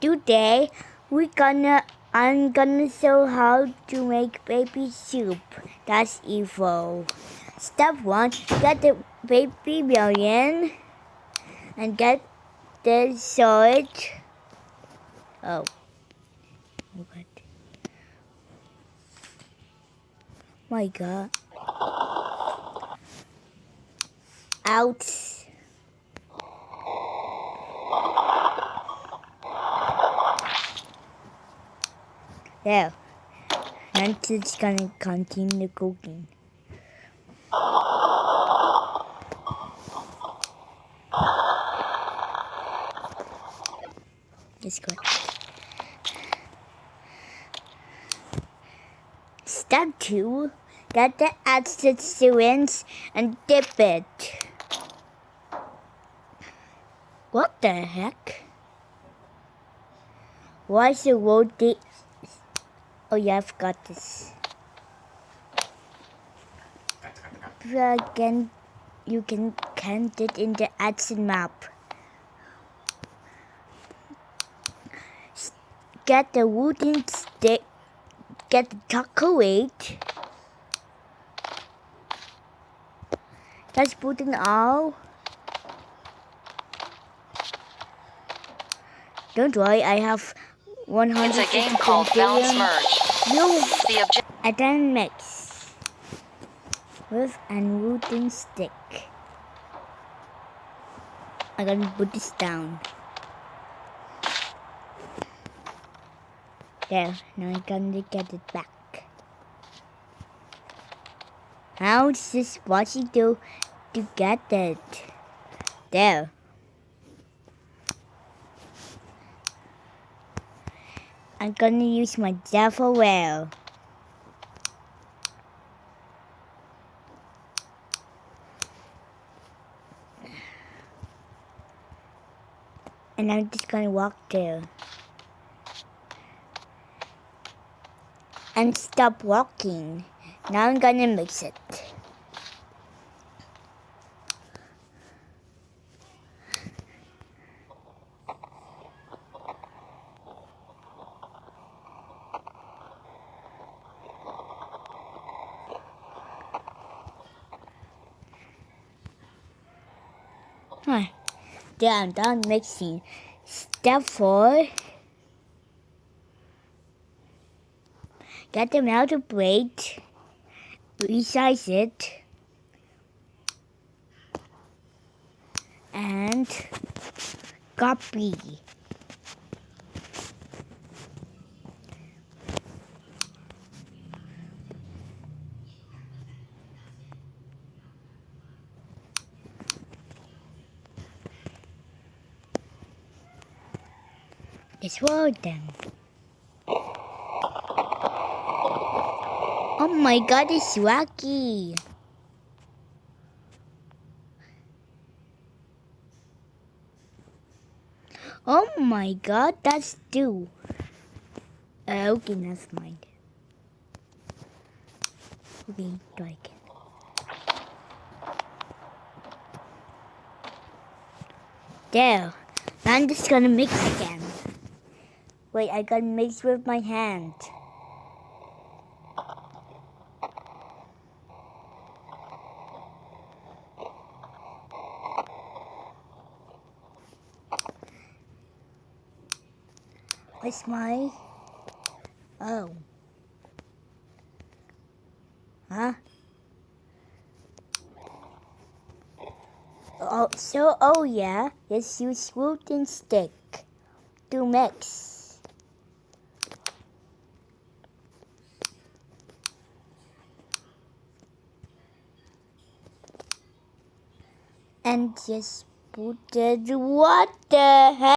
Today I'm gonna show how to make baby soup. That's evil. Step 1, get the baby melon and get the salt. Oh God. My God. Ouch. There. Now it's gonna continue cooking. It's good. Step 2, get the acid syringe and dip it. What the heck? Why is the road Oh yeah, I forgot this. Again, you can count it in the acid map. Get the wooden stick, get the chocolate. Let's put it all. Don't worry, I have 100. It's a game called Bounce Merge. And then mix with a wooden stick. I'm gonna put this down. There, now I'm gonna get it back. How is this watching to get it? There. I'm gonna use my devil whale. And I'm just gonna walk there. And stop walking. Now I'm gonna mix it. There, I'm done mixing. Step 4. Get the melted plate, resize it, and copy. It's well done. Oh my God, it's wacky. Oh my God, that's two. Okay, that's mine. Okay, try again. There. Now I'm just gonna mix again. Wait, I gotta mix with my hand. Where's my... Oh. Huh? Oh yeah, let's use wooden stick to mix. And just put it, what the heck?